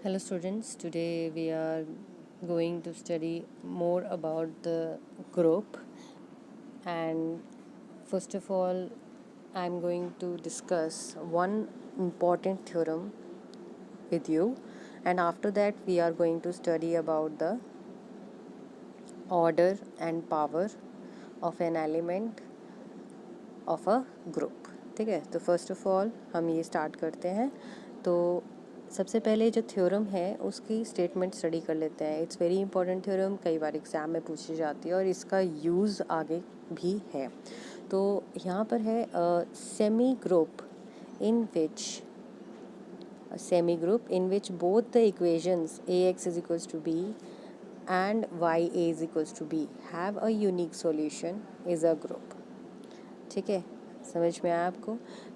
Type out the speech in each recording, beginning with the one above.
Hello students, today we are going to study more about the group, and first of all I'm going to discuss one important theorem with you, and after that we are going to study about the order and power of an element of a group. ठीक है, तो first of all हम ये start करते हैं। तो सबसे पहले जो थ्योरम है उसकी स्टेटमेंट स्टडी कर लेते हैं। इट्स वेरी इंपॉर्टेंट थ्योरम, कई बार एग्ज़ाम में पूछी जाती है और इसका यूज़ आगे भी है। तो यहाँ पर है semi group in which both the equations ax is equals to b and ya is equals to b have a unique solution is a group। ठीक है, समझ में आया आपको?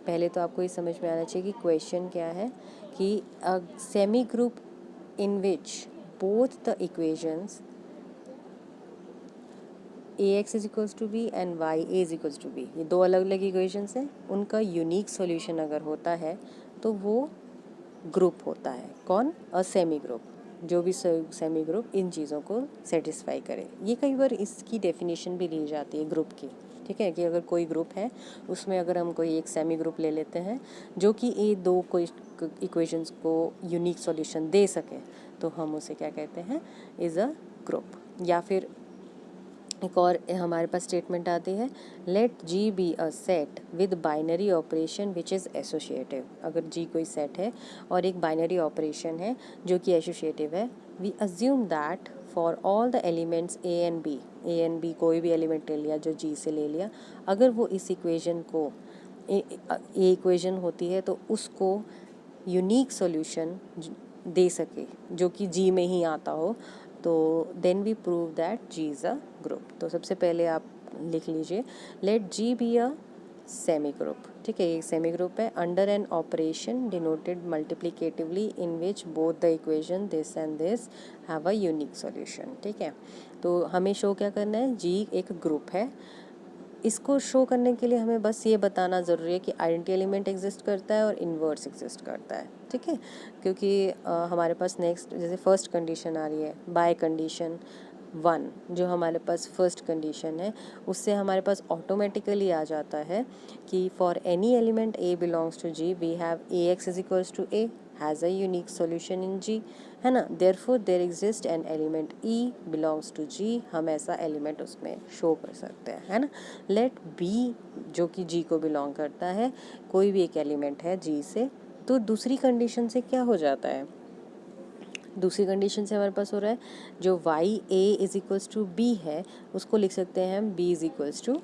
पहले तो आपको ये समझ में आना चाहिए कि क्वेश्चन क्या है, कि a semi group in which both the equations ax is equals to B and y is equals to B, ये दो अलग अलग इक्वेशंस हैं, उनका यूनिक सॉल्यूशन अगर होता है तो वो ग्रुप होता है। कौन? अ सेमी ग्रुप, जो भी सेमी ग्रुप इन चीज़ों को सेटिस्फाई करे। ये कई बार इसकी डेफिनेशन भी ली जाती है ग्रुप की। ठीक है, कि अगर कोई ग्रुप है उसमें अगर हम कोई एक सेमी ग्रुप ले लेते हैं जो कि ये दो कोई इक्वेशंस को यूनिक सॉल्यूशन दे सके, तो हम उसे क्या कहते हैं? Is a group. या फिर एक और हमारे पास स्टेटमेंट आती है, let G be a set with binary operation which is associative. अगर जी कोई सेट है और एक बाइनरी ऑपरेशन है जो कि एसोसिएटिव है, we assume that for all the elements A and B कोई भी एलिमेंट ले लिया जो जी से ले लिया, अगर वो इस इक्वेशन को ए इक्वेशन होती है तो उसको यूनिक सॉल्यूशन दे सके जो कि जी में ही आता हो, तो then we prove that G is a group. तो सबसे पहले आप लिख लीजिए, let G be a semi group. ठीक है, ये सेमी ग्रुप है under an operation denoted multiplicatively in which both the equation this and this have a unique solution. ठीक है, तो हमें शो क्या करना है? जी एक ग्रुप है। इसको शो करने के लिए हमें बस ये बताना ज़रूरी है कि आइडेंटिटी एलिमेंट एग्जिस्ट करता है और इन्वर्स एग्जिस्ट करता है। ठीक है, क्योंकि हमारे पास नेक्स्ट जैसे फर्स्ट कंडीशन आ रही है बाय कंडीशन 1, जो हमारे पास फर्स्ट कंडीशन है उससे हमारे पास ऑटोमेटिकली आ जाता है कि for any element a belongs to G we have a x is equals to a has a unique solution in G, है ना। Therefore there exist an element e belongs to G, हम ऐसा element उसमें show कर सकते हैं, है ना। लेट बी जो कि जी को बिलोंग करता है, कोई भी एक एलिमेंट है जी से, तो दूसरी कंडीशन से क्या हो जाता है? दूसरी कंडीशन से हमारे पास हो रहा है जो y A is equals to b है उसको लिख सकते हैं हम b is equals to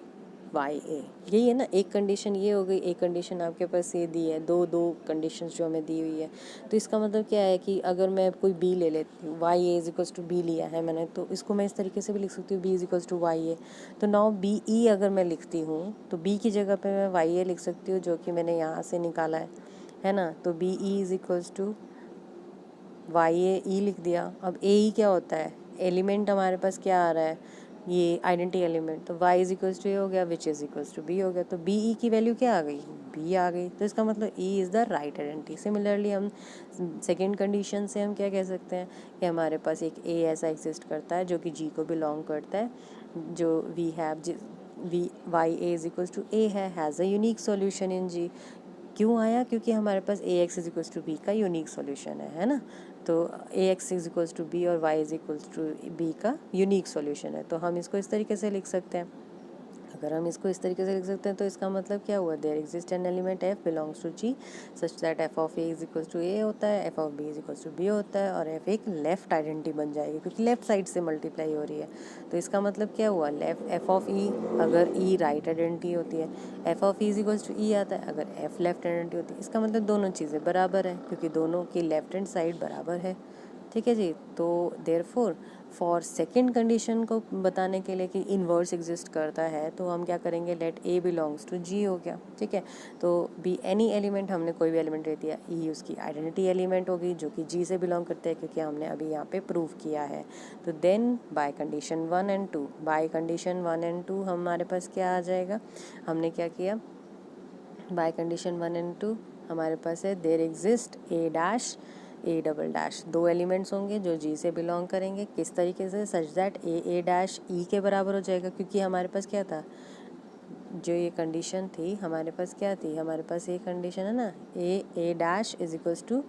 y a. यही है ना, एक कंडीशन ये हो गई, एक कंडीशन आपके पास ये दी है, दो कंडीशंस जो हमें दी हुई है। तो इसका मतलब क्या है कि अगर मैं कोई बी ले लेती हूँ, Y A is equals to B लिया है मैंने, तो इसको मैं इस तरीके से भी लिख सकती हूँ b is equals to y a. तो नाउ बी ई अगर मैं लिखती हूँ तो बी की जगह पे मैं वाई ए लिख सकती हूँ जो कि मैंने यहाँ से निकाला है ना। तो b e is equals to y a e लिख दिया। अब ए ई क्या होता है? एलिमेंट हमारे पास क्या आ रहा है? ये आइडेंटिटी एलिमेंट, तो Y is equals to A हो गया, which is equals to B हो गया। तो बी ई की वैल्यू क्या आ गई? बी आ गई। तो इसका मतलब e is the right identity. Similarly हम सेकेंड कंडीशन से हम क्या कह सकते हैं कि हमारे पास एक ए ऐसा एग्जिस्ट करता है जो कि जी को बिलोंग करता है, जो we have we y A is equals to a has a unique solution in G. क्यों आया? क्योंकि हमारे पास a x is equals to b का यूनिक सॉल्यूशन है ना। तो a x is equals to b और y is equals to b का यूनिक सॉल्यूशन है। तो हम इसको इस तरीके से लिख सकते हैं। अगर हम इसको इस तरीके से लिख सकते हैं तो इसका मतलब क्या हुआ? There exist an element f belongs to G such that f of a is equals to a होता है, f of b is equals to b होता है, और एफ एक लेफ्ट आइडेंटिटी बन जाएगी क्योंकि लेफ्ट साइड से मल्टीप्लाई हो रही है। तो इसका मतलब क्या हुआ? लेफ्ट एफ ऑफ ई, अगर ई राइट आइडेंटिटी होती है, f of e is equals to e आता है। अगर एफ लेफ्ट आइडेंटिटी होती है, इसका मतलब दोनों चीज़ें बराबर है क्योंकि दोनों की लेफ्ट हैंड साइड बराबर है। ठीक है जी। तो देयरफॉर फॉर सेकंड कंडीशन को बताने के लिए कि इन्वर्स एग्जिस्ट करता है, तो हम क्या करेंगे? लेट ए बिलोंग्स टू जी हो गया। ठीक है, तो बी एनी एलिमेंट, हमने कोई भी एलिमेंट ले दिया, ई उसकी आइडेंटिटी एलिमेंट होगी जो कि जी से बिलोंग करते हैं क्योंकि हमने अभी यहाँ पे प्रूव किया है। तो then by condition 1 and 2, by condition 1 and 2 हमारे पास क्या आ जाएगा? हमने क्या किया? बाय कंडीशन 1 एंड 2 हमारे पास है there exist A dash A double dash, 2 elements होंगे जो जी से बिलोंग करेंगे। किस तरीके से? सच दैट ए डैश ई के बराबर हो जाएगा, क्योंकि हमारे पास क्या था, जो ये कंडीशन थी हमारे पास क्या थी, हमारे पास ये कंडीशन है ना, a dash is equals to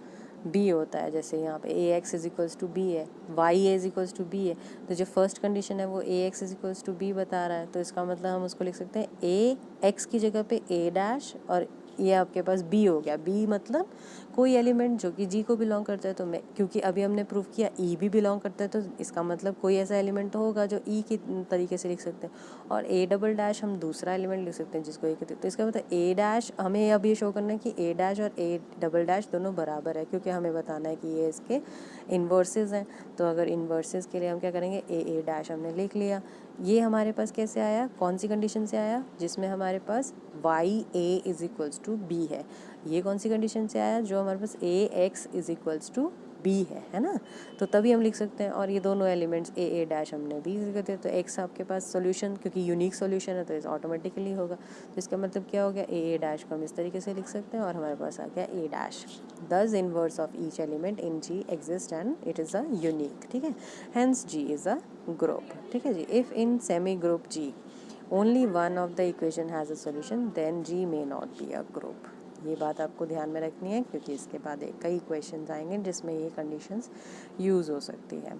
b होता है। जैसे यहाँ पे a x is equals to b है, y is equals to b है, तो जो फर्स्ट कंडीशन है वो a x is equals to b बता रहा है, तो इसका मतलब हम उसको लिख सकते हैं ए एक्स की जगह पे ए डैश, और ये आपके पास बी हो गया। बी मतलब कोई एलिमेंट जो कि जी को बिलोंग करता है, तो मैं क्योंकि अभी हमने प्रूव किया ई भी बिलोंग करता है, तो इसका मतलब कोई ऐसा एलिमेंट तो होगा जो ई की तरीके से लिख सकते हैं। और ए डबल डैश हम दूसरा एलिमेंट लिख सकते हैं जिसको ए कहते हैं, तो इसका मतलब ए डैश हमें अब ये शो करना है कि ए डैश और ए डबल डैश दोनों बराबर है, क्योंकि हमें बताना है कि ये इसके इन्वर्सेस हैं। तो अगर इन्वर्सेस के लिए हम क्या करेंगे, ए डैश हमने लिख लिया। ये हमारे पास कैसे आया, कौन सी कंडीशन से आया, जिसमें हमारे पास y A is equals to b है। ये कौन सी कंडीशन से आया, जो हमारे पास a x is equals to b है ना, तो तभी हम लिख सकते हैं। और ये दोनों एलिमेंट्स ए डैश हमने बी लिख दिया, तो एक्स आपके पास सॉल्यूशन, क्योंकि यूनिक सॉल्यूशन है तो इस ऑटोमेटिकली होगा। तो इसका मतलब क्या हो गया, ए डैश को हम इस तरीके से लिख सकते हैं, और हमारे पास आ गया a dash. Thus inverse of each element in G exist and it is a unique, ठीक है, hence G is a group, ठीक है जी। If in semi group G only one of the equation has a solution then G may not be a group. ये बात आपको ध्यान में रखनी है, क्योंकि इसके बाद कई क्वेश्चंस आएंगे जिसमें ये कंडीशंस यूज़ हो सकती है।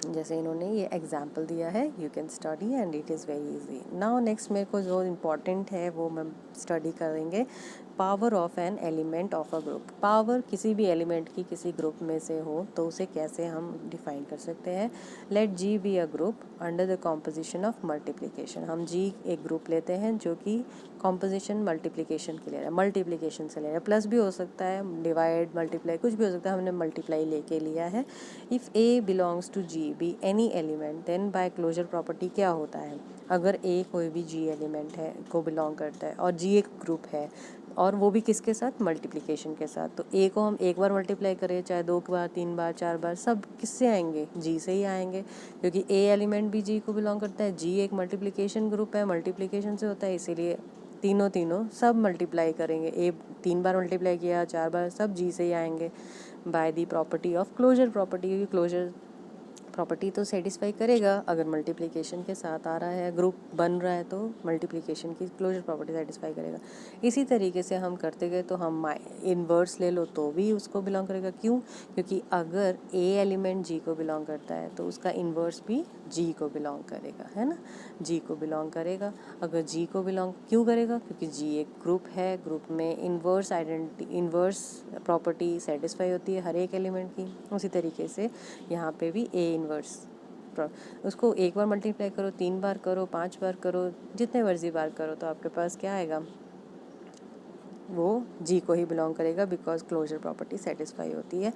जैसे इन्होंने ये एग्जाम्पल दिया है, you can study and it is very easy. Now next मेरे को जो इम्पोर्टेंट है वो मैं स्टडी करेंगे, power of an element of a group. Power किसी भी एलिमेंट की किसी ग्रुप में से हो तो उसे कैसे हम डिफाइन कर सकते हैं। Let G be a group under the composition of multiplication. हम जी एक ग्रुप लेते हैं जो कि कॉम्पोजिशन मल्टीप्लिकेशन के ले रहा है, मल्टीप्लिकेशन से ले रहा है, प्लस भी हो सकता है, डिवाइड मल्टीप्लाई कुछ भी हो सकता है, हमने मल्टीप्लाई लेके लिया है। If A belongs to G B any element then by closure property क्या होता है, अगर ए कोई भी जी एलिमेंट है को बिलोंग करता है और जी एक ग्रुप है, और वो भी किसके साथ, मल्टीप्लिकेशन के साथ, तो ए को हम एक बार मल्टीप्लाई करें चाहे 2 बार 3 बार 4 बार, सब किससे आएंगे, जी से ही आएंगे, क्योंकि ए एलिमेंट भी जी को बिलोंग करता है। जी एक मल्टीप्लिकेशन ग्रुप है, मल्टीप्लिकेशन से होता है, इसीलिए तीनों सब मल्टीप्लाई करेंगे। ए 3 बार मल्टीप्लाई किया 4 बार, सब जी से ही आएंगे by the property of closure property, क्योंकि क्लोजर प्रॉपर्टी तो सेटिस्फाई करेगा। अगर मल्टीप्लिकेशन के साथ आ रहा है, ग्रुप बन रहा है, तो मल्टीप्लिकेशन की क्लोजर प्रॉपर्टी सेटिस्फाई करेगा। इसी तरीके से हम करते गए, तो हम इन्वर्स ले लो तो भी उसको बिलोंग करेगा। क्यों? क्योंकि अगर ए एलिमेंट जी को बिलोंग करता है तो उसका इन्वर्स भी जी को बिलोंग करेगा, है ना, जी को बिलोंग करेगा। अगर जी को बिलोंग क्यों करेगा, क्योंकि जी एक ग्रुप है, ग्रुप में इन्वर्स प्रॉपर्टी सेटिस्फाई होती है हर एक एलिमेंट की। उसी तरीके से यहाँ पे भी ए इन्वर्स, उसको एक बार मल्टीप्लाई करो, 3 बार करो, 5 बार करो, जितने मर्जी बार करो, तो आपके पास क्या आएगा, वो जी को ही बिलोंग करेगा, बिकॉज क्लोजर प्रॉपर्टी सेटिस्फाई होती है,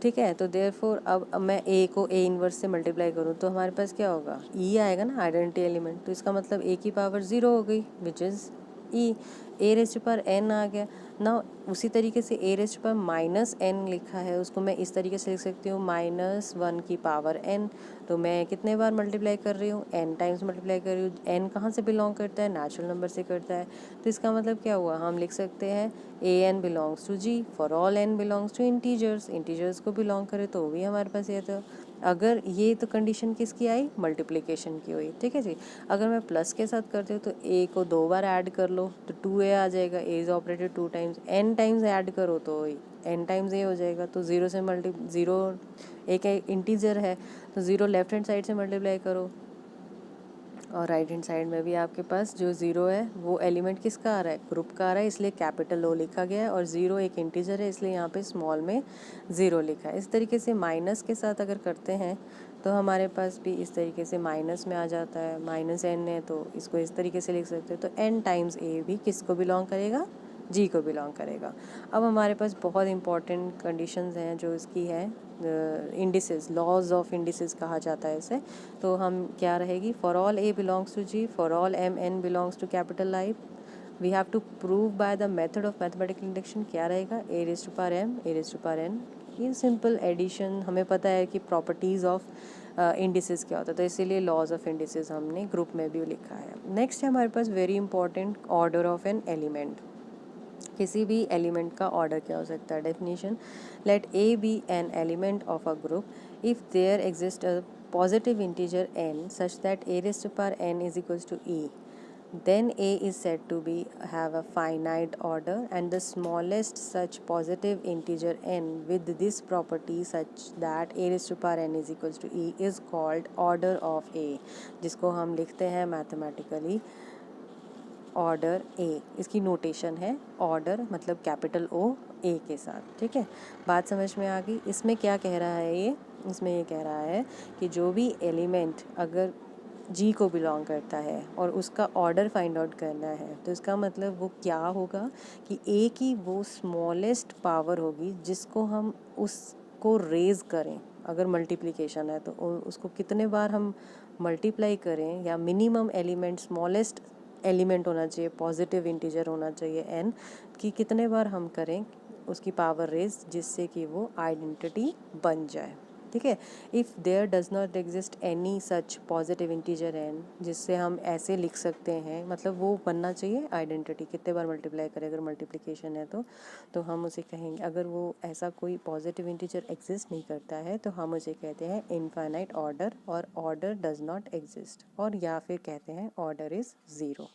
ठीक है। तो देयरफॉर अब मैं ए को ए इन्वर्स से मल्टीप्लाई करूँ तो हमारे पास क्या होगा, ई आएगा ना, आइडेंटिटी एलिमेंट, तो इसका मतलब ए की पावर 0 हो गई, which is E. A rest पर एन आ गया ना। उसी तरीके से ए रेस्ट पर माइनस एन लिखा है, उसको मैं इस तरीके से लिख सकती हूँ, -1 की पावर एन। तो मैं कितने बार मल्टीप्लाई कर रही हूँ, एन टाइम्स मल्टीप्लाई कर रही हूँ। एन कहाँ से बिलोंग करता है, नेचुरल नंबर से करता है। तो इसका मतलब क्या हुआ, हम लिख सकते हैं a n belongs to G for all n belongs to integers को बिलोंग करे तो भी हमारे पास ये था। अगर ये तो कंडीशन किसकी आई, मल्टीप्लिकेशन की हुई, ठीक है जी। अगर मैं प्लस के साथ करती हूँ तो ए को 2 बार ऐड कर लो तो 2a आ जाएगा, a is operated 2 times, n times add करो तो एन टाइम्स ए हो जाएगा। तो 0 से ज़ीरो एक इंटीजर है, तो 0 लेफ्ट हैंड साइड से मल्टीप्लाई करो, और राइट हैंड साइड में भी आपके पास जो 0 है वो एलिमेंट किसका आ रहा है, ग्रुप का आ रहा है, इसलिए कैपिटल ओ लिखा गया है, और 0 एक इंटीजर है, इसलिए यहाँ पे स्मॉल में 0 लिखा है। इस तरीके से माइनस के साथ अगर करते हैं तो हमारे पास भी इस तरीके से माइनस में आ जाता है, -n है तो इसको इस तरीके से लिख सकते हैं। तो n टाइम्स ए भी किसको बिलोंग करेगा, जी को बिलोंग करेगा। अब हमारे पास बहुत इंपॉर्टेंट कंडीशंस हैं जो इसकी है, इंडिसेस, लॉज ऑफ इंडिसेस कहा जाता है इसे। तो हम क्या रहेगी, for all a belongs to G, for all m n belongs to capital I, we have to prove by the method of mathematical induction. क्या रहेगा, a raise to power m a raise to power n. ये simple addition, हमें पता है कि properties of indices क्या होता है, तो इसीलिए लॉज ऑफ इंडिसेस हमने ग्रुप में भी लिखा है। नेक्स्ट है हमारे पास very important, order of an element. किसी भी एलिमेंट का ऑर्डर क्या हो सकता है? Definition, let a be an element of a group if there exist a positive integer n such that a raised to power n is equals to e, then a is said to be have a finite order, and the smallest such positive integer n with this property such that a raised to power n is equals to e is called order of a, जिसको हम लिखते हैं mathematically order ए। इसकी notation है order मतलब capital ओ ए के साथ। ठीक है, बात समझ में आ गई? इसमें क्या कह रहा है ये? इसमें ये कह रहा है कि जो भी एलिमेंट अगर जी को बिलोंग करता है और उसका ऑर्डर फाइंड आउट करना है, तो इसका मतलब वो क्या होगा कि ए की वो स्मॉलेस्ट पावर होगी जिसको हम उसको रेज़ करें। अगर मल्टीप्लिकेशन है तो उसको कितने बार हम मल्टीप्लाई करें, या मिनिमम एलिमेंट स्मॉलेस्ट एलिमेंट होना चाहिए, पॉजिटिव इंटीजर होना चाहिए एन, कि कितने बार हम करें उसकी पावर रेज जिससे कि वो आइडेंटिटी बन जाए। ठीक है, if there does not exist any such positive integer N, जिससे हम ऐसे लिख सकते हैं, मतलब वो बनना चाहिए आइडेंटिटी, कितने बार मल्टीप्लाई करें अगर मल्टीप्लिकेशन है तो हम उसे कहेंगे। अगर वो ऐसा कोई पॉजिटिव इंटीजर एग्जिस्ट नहीं करता है तो हम उसे कहते हैं इनफाइनाइट ऑर्डर, और ऑर्डर डज नॉट एग्जिस्ट, और या फिर कहते हैं ऑर्डर इज़ ज़ीरो।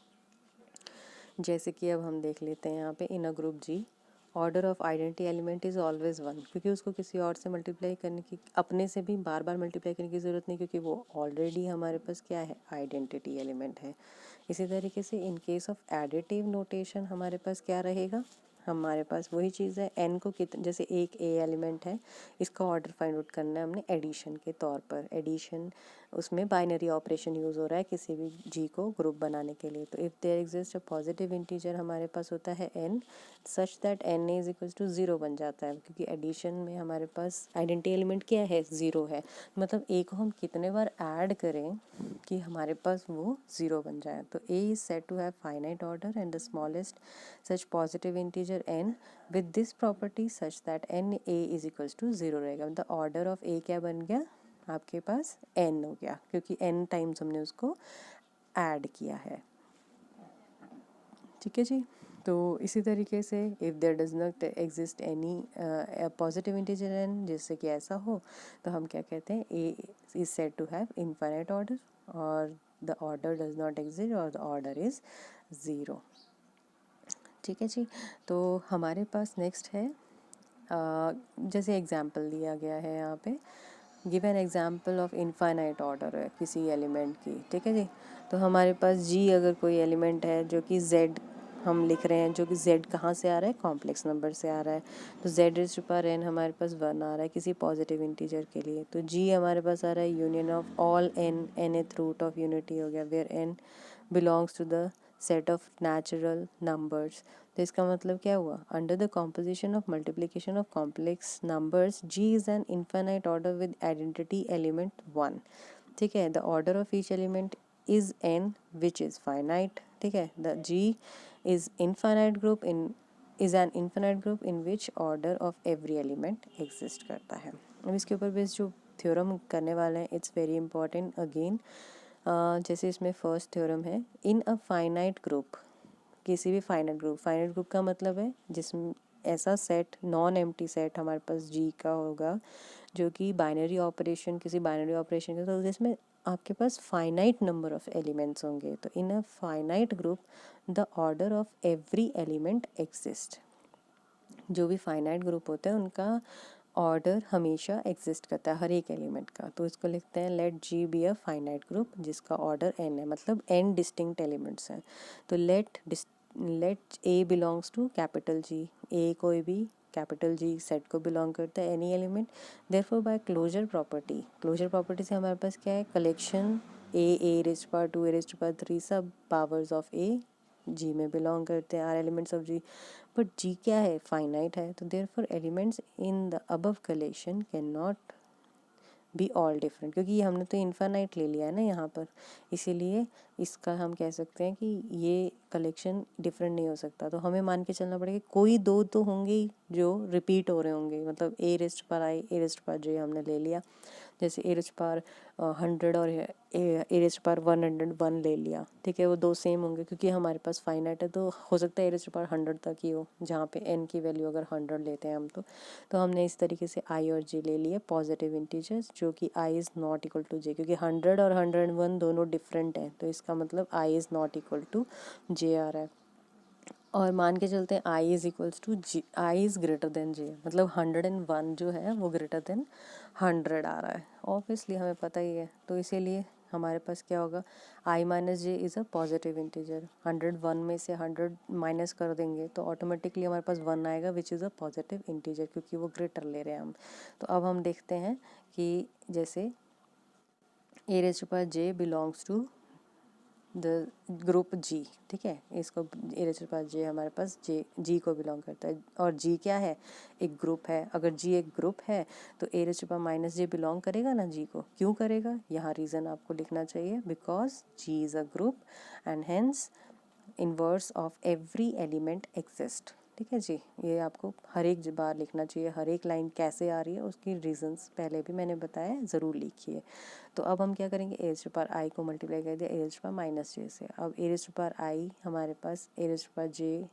जैसे कि अब हम देख लेते हैं यहाँ पे in a group G, order of identity element is always one, क्योंकि उसको किसी और से मल्टीप्लाई करने की, अपने से भी बार बार मल्टीप्लाई करने की ज़रूरत नहीं, क्योंकि वो ऑलरेडी हमारे पास क्या है, आइडेंटिटी एलिमेंट है। इसी तरीके से in case of additive notation हमारे पास क्या रहेगा, हमारे पास वही चीज़ है, एन को जैसे एक ए एलिमेंट है, इसका ऑर्डर फाइंड आउट करना है हमने एडिशन के तौर पर। एडिशन उसमें बाइनरी ऑपरेशन यूज़ हो रहा है किसी भी जी को ग्रुप बनाने के लिए। तो if there exist a positive integer हमारे पास होता है N such that N is equals to zero बन जाता है, क्योंकि एडिशन में हमारे पास आइडेंटिटी एलिमेंट क्या है, ज़ीरो है। मतलब ए को हम कितने बार ऐड करें कि हमारे पास वो ज़ीरो बन जाए। तो A is said to have finite order and the smallest such positive integer n with this property such that N A is equals to zero रहेगा। मतलब ऑर्डर ऑफ ए क्या बन गया आपके पास, n हो गया, क्योंकि n टाइम्स हमने उसको ऐड किया है। ठीक है जी, तो इसी तरीके से if there does not exist any positive integer n, जिससे कि ऐसा हो, तो हम क्या कहते हैं, a is said to have infinite order, और the order does not exist, और द ऑर्डर इज़ ज़ीरो। ठीक है जी, तो हमारे पास नेक्स्ट है जैसे एग्जाम्पल दिया गया है यहाँ पे, give an example of infinite order है किसी एलिमेंट की। ठीक है जी, तो हमारे पास जी अगर कोई एलिमेंट है जो कि जेड हम लिख रहे हैं, जो कि जेड कहाँ से आ रहा है, कॉम्प्लेक्स नंबर से आ रहा है, तो Z raise to power N हमारे पास वन आ रहा है किसी पॉजिटिव इंटीजर के लिए। तो जी हमारे पास आ रहा है union of all N, nth root of unity हो गया, where N belongs to the set of natural numbers. तो इसका मतलब क्या हुआ, under the composition of multiplication of complex numbers G is an infinite order with identity element one. ठीक है, the order of each element is an which is finite. ठीक है, the G is infinite group in is an infinite group in which order of every element exist करता है। अब इसके ऊपर based जो थ्योरम करने वाले हैं, इट्स वेरी इंपॉर्टेंट अगेन। जैसे इसमें फर्स्ट थ्योरम है, इन अ फाइनाइट ग्रुप, किसी भी फाइनाइट ग्रुप का मतलब है जिसमें ऐसा सेट, नॉन एम्प्टी सेट हमारे पास जी का होगा जो कि बाइनरी ऑपरेशन, किसी बाइनरी ऑपरेशन का, तो जिसमें आपके पास फाइनाइट नंबर ऑफ एलिमेंट्स होंगे। तो in a finite group the order of every element exist. जो भी फाइनाइट ग्रुप होते हैं उनका ऑर्डर हमेशा एग्जिस्ट करता है हर एक एलिमेंट का। तो इसको लिखते हैं let G be a finite group जिसका ऑर्डर एन है, मतलब एन डिस्टिंक्ट एलिमेंट्स हैं। तो let a belongs to capital G, a कोई भी कैपिटल जी सेट को बिलोंग करता है, any element. Therefore by closure property से हमारे पास क्या है, collection a raise to power two, a raise to power three, सब पावर्स ऑफ ए जी में बिलोंग करते हैं, are elements of ji. But जी क्या है, फाइनाइट है, तो therefore elements in the above collection can not be all different, क्योंकि ये हमने तो इन्फानाइट ले लिया है ना यहाँ पर, इसीलिए इसका हम कह सकते हैं कि ये कलेक्शन डिफरेंट नहीं हो सकता। तो हमें मान के चलना पड़ेगा कोई दो तो होंगे ही जो रिपीट हो रहे होंगे, मतलब ए रेस्ट पर आई ए रेस्ट पर जे हमने ले लिया, जैसे ए रेस्ट पर 100 और ए रेस्ट पर 101 ले लिया, ठीक है, वो दो सेम होंगे क्योंकि हमारे पास फाइनाइट है, तो हो सकता है ए रेस्ट पर 100 तक ही हो, जहाँ पे एन की वैल्यू अगर 100 लेते हैं हम तो हमने इस तरीके से आई और जे ले लिए पॉजिटिव इंटीजर्स, जो कि आई इज़ नॉट इक्वल टू जे, क्योंकि 100 और 101 दोनों डिफरेंट हैं, तो इसका मतलब i is not equal to j आ रहा है। और मान के चलते हैं i is equals to G, i is greater than j, मतलब 101 जो है वो ग्रेटर देन 100 आ रहा है, ऑब्वियसली हमें पता ही है, तो इसीलिए हमारे पास क्या होगा, i minus j is a positive integer, 101 में से 100 माइनस कर देंगे तो ऑटोमेटिकली हमारे पास 1 आएगा which is a positive integer, क्योंकि वो ग्रेटर ले रहे हैं हम। तो अब हम देखते हैं कि जैसे a raise to power j belongs to the group G, ठीक है, इसको a raise to power j हमारे पास जी को बिलोंग करता है, और जी क्या है, एक ग्रुप है। अगर जी एक ग्रुप है तो a raise to power minus j belong करेगा ना जी को, क्यों करेगा, यहाँ रीज़न आपको लिखना चाहिए, because G is a group and hence inverse of every element exist, ठीक है जी, ये आपको हर एक बार लिखना चाहिए, हर एक लाइन कैसे आ रही है उसकी रीजंस पहले भी मैंने बताया, ज़रूर लिखिए। तो अब हम क्या करेंगे, a raise to power i को मल्टीप्लाई कर दिया a raise to power minus j से, अब a raise to power i हमारे पास a raise to power j a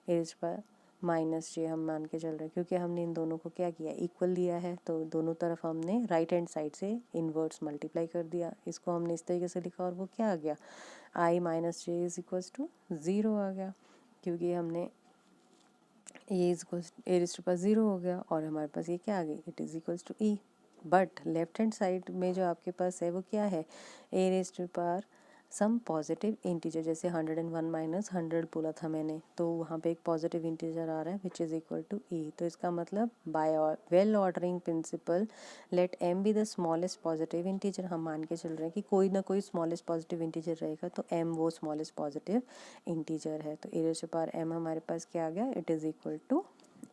raise to power minus j हम मान के चल रहे हैं, क्योंकि हमने इन दोनों को क्या किया, इक्वल लिया है, तो दोनों तरफ हमने राइट हैंड साइड से इनवर्स मल्टीप्लाई कर दिया, इसको हमने इस तरीके से लिखा और वो क्या आ गया, i minus j is equals to 0 आ गया, क्योंकि हमने ए रेज़ टू पावर 0 हो गया और हमारे पास ये क्या आ गई, it is equals to e. But left hand side में जो आपके पास है वो क्या है, a raise to power some positive integer, जैसे 101 माइनस 100 बोला था मैंने, तो वहाँ पे एक पॉजिटिव इंटीजर आ रहा है which is equal to E, तो इसका मतलब by well ordering principle let M be the smallest positive integer, हम मान के चल रहे हैं कि कोई ना कोई स्मॉलेस्ट पॉजिटिव इंटीजर रहेगा, तो एम वो स्मॉलेस्ट पॉजिटिव इंटीजर है, तो a raise to power M हमारे पास क्या आ गया, इट इज़ इक्वल टू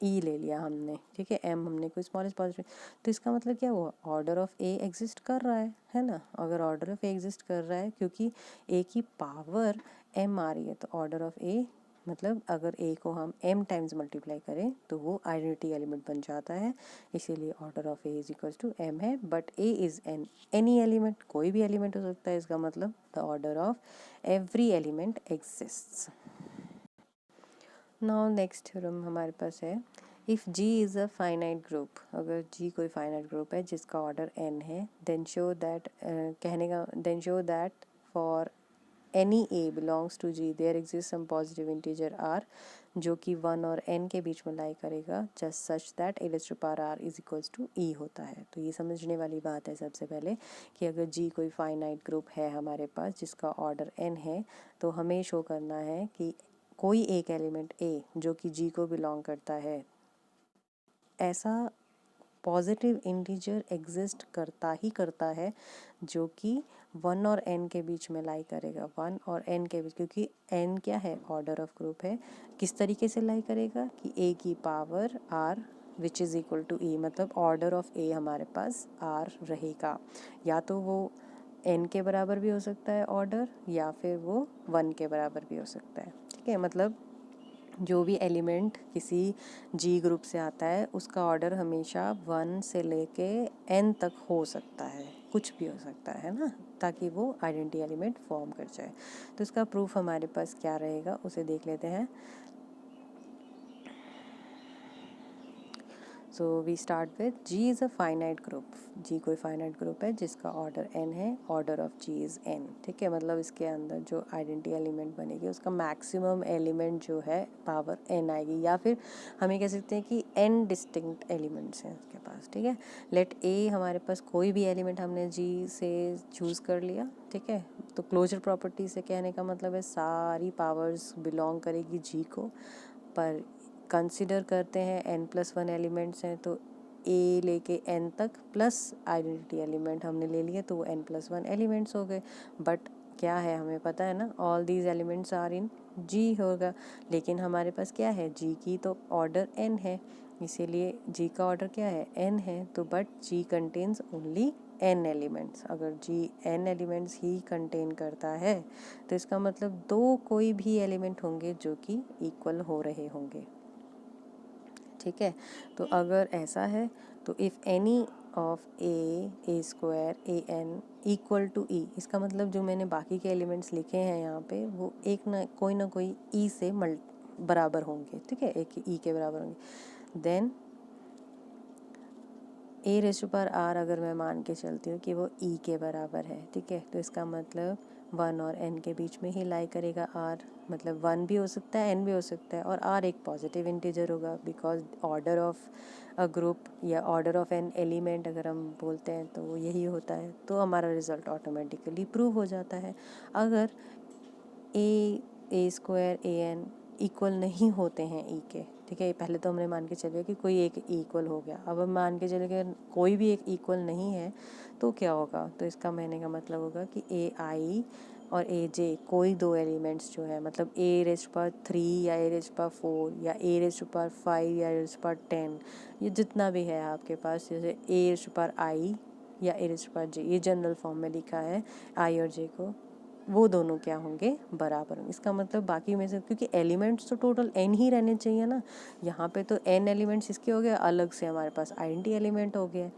ई ले लिया हमने, ठीक है, एम हमने कोई स्मॉलेस्ट पॉजिटिव, तो इसका मतलब क्या हुआ, ऑर्डर ऑफ ए एग्जिस्ट कर रहा है ना, अगर ऑर्डर ऑफ ए एग्जिस्ट कर रहा है क्योंकि ए की पावर एम आ रही है, तो ऑर्डर ऑफ ए मतलब अगर ए को हम एम टाइम्स मल्टीप्लाई करें तो वो आइडेंटिटी एलिमेंट बन जाता है, इसीलिए order of a is equals to m है, but a is an any element, कोई भी एलिमेंट हो सकता है, इसका मतलब the order of every element exists. Now next theorem हमारे पास है, if G is a finite group, अगर जी कोई फाइनाइट ग्रुप है जिसका ऑर्डर n है, देन शो दैट कहने का then show that for any a belongs to G there exist some positive integer r जो कि 1 और n के बीच में लाई करेगा, just such that A raise to power r is equals to e होता है। तो ये समझने वाली बात है सबसे पहले कि अगर जी कोई फाइनाइट ग्रुप है हमारे पास जिसका ऑर्डर n है, तो हमें शो करना है कि कोई एक एलिमेंट ए जो कि जी को बिलोंग करता है, ऐसा पॉजिटिव इंटीजर एग्जिस्ट करता ही करता है जो कि 1 और n के बीच में लाई करेगा, 1 और n के बीच, क्योंकि n क्या है, ऑर्डर ऑफ ग्रुप है, किस तरीके से लाई करेगा कि a की power r which is equal to e, मतलब ऑर्डर ऑफ a हमारे पास r रहेगा, या तो वो n के बराबर भी हो सकता है ऑर्डर, या फिर वो 1 के बराबर भी हो सकता है, ठीक है, मतलब जो भी एलिमेंट किसी जी ग्रुप से आता है उसका ऑर्डर हमेशा 1 से लेके n तक हो सकता है, कुछ भी हो सकता है ना, ताकि वो आइडेंटिटी एलिमेंट फॉर्म कर जाए। तो इसका प्रूफ हमारे पास क्या रहेगा उसे देख लेते हैं। So we start with G is a finite group, G कोई फाइनाइट ग्रुप है जिसका ऑर्डर n है, order of G is n, ठीक है, मतलब इसके अंदर जो आइडेंटिटी एलिमेंट बनेगी उसका मैक्सिमम एलिमेंट जो है पावर n आएगी, या फिर हमें कह सकते हैं कि n डिस्टिंक्ट एलिमेंट्स हैं उसके पास, ठीक है। लेट a हमारे पास कोई भी एलिमेंट हमने जी से चूज़ कर लिया, ठीक है, तो क्लोजर प्रॉपर्टी से कहने का मतलब है सारी पावर्स बिलोंग करेगी जी को, पर कंसिडर करते हैं n+1 एलिमेंट्स हैं, तो a लेके n तक प्लस आइडेंटिटी एलिमेंट हमने ले लिए, तो वो n+1 एलिमेंट्स हो गए। बट क्या है, हमें पता है ना, all these elements are in g होगा, लेकिन हमारे पास क्या है, g की तो ऑर्डर n है, इसीलिए g का ऑर्डर क्या है, n है, तो but g contains only n elements, अगर g n एलिमेंट्स ही कंटेन करता है तो इसका मतलब दो कोई भी एलिमेंट होंगे जो कि इक्वल हो रहे होंगे, ठीक है। तो अगर ऐसा है तो if any of a square a n equal to e, इसका मतलब जो मैंने बाकी के एलिमेंट्स लिखे हैं यहाँ पे वो एक ना कोई ई से बराबर होंगे, ठीक है, एक ई के बराबर होंगे। Then A raise to power R अगर मैं मान के चलती हूँ कि वो ई के बराबर है, ठीक है, तो इसका मतलब 1 और n के बीच में ही लाई करेगा आर, मतलब 1 भी हो सकता है n भी हो सकता है, और आर एक पॉजिटिव इंटीजर होगा because order of a group या ऑर्डर ऑफ एन एलिमेंट अगर हम बोलते हैं तो वो यही होता है। तो हमारा रिजल्ट ऑटोमेटिकली प्रूव हो जाता है। अगर ए स्क्वायर ए एन इक्वल नहीं होते हैं ई के, ठीक है, पहले तो हमने मान के चलिए कि कोई एक इक्वल हो गया, अब हम मान के चले कि कोई भी एक इक्वल नहीं है तो क्या होगा, तो इसका कहने का मतलब होगा कि ए आई और ए जे कोई दो एलिमेंट्स जो है, मतलब ए रेज़ टू पावर 3 या ए रेज़ टू पावर 4 या ए रेज़ टू पावर 5 या ए रेज़ टू पावर 10, ये जितना भी है आपके पास, जैसे ए रेज़ टू पावर आई या ए रेज़ टू पावर जे, ये जनरल फॉर्म में लिखा है आई और जे को, वो दोनों क्या होंगे, बराबर होंगे। इसका मतलब बाकी में से, क्योंकि एलिमेंट्स तो टोटल n ही रहने चाहिए ना, यहाँ पे तो n एलिमेंट्स इसके हो गए, अलग से हमारे पास आइडेंटिटी एलिमेंट हो गया।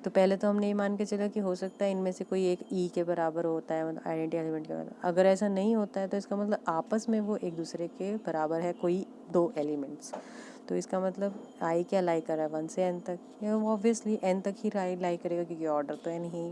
तो पहले तो हमने ये मान के चला कि हो सकता है इनमें से कोई एक ई के बराबर होता है, मतलब आइडेंटिटी एलिमेंट के बराबर। अगर ऐसा नहीं होता है तो इसका मतलब आपस में वो एक दूसरे के बराबर है कोई दो एलिमेंट्स। तो इसका मतलब आई क्या लाई कर रहा है 1 से n तक, या ऑब्वियसली n तक ही लाई करेगा क्योंकि ऑर्डर तो n he.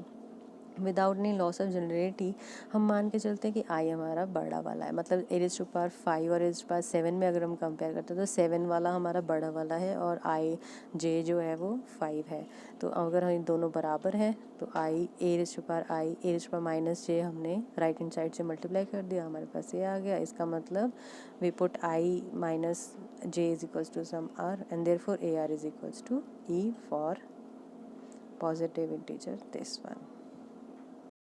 Without any loss of generality हम मान के चलते हैं कि आई हमारा बड़ा वाला है, मतलब ए रेज़ टू पावर 5 और ए रेज़ टू पावर 7 में अगर हम कंपेयर करते हैं तो 7 वाला हमारा बड़ा वाला है और आई जे जो है वो 5 है। तो अगर हम दोनों बराबर हैं तो i a raise to power i a raise to power minus j हमने राइट हैंड साइड से मल्टीप्लाई कर दिया, हमारे पास ये आ गया। इसका मतलब we put i minus j is equals to some r and therefore a r is equals to e for positive integer this one।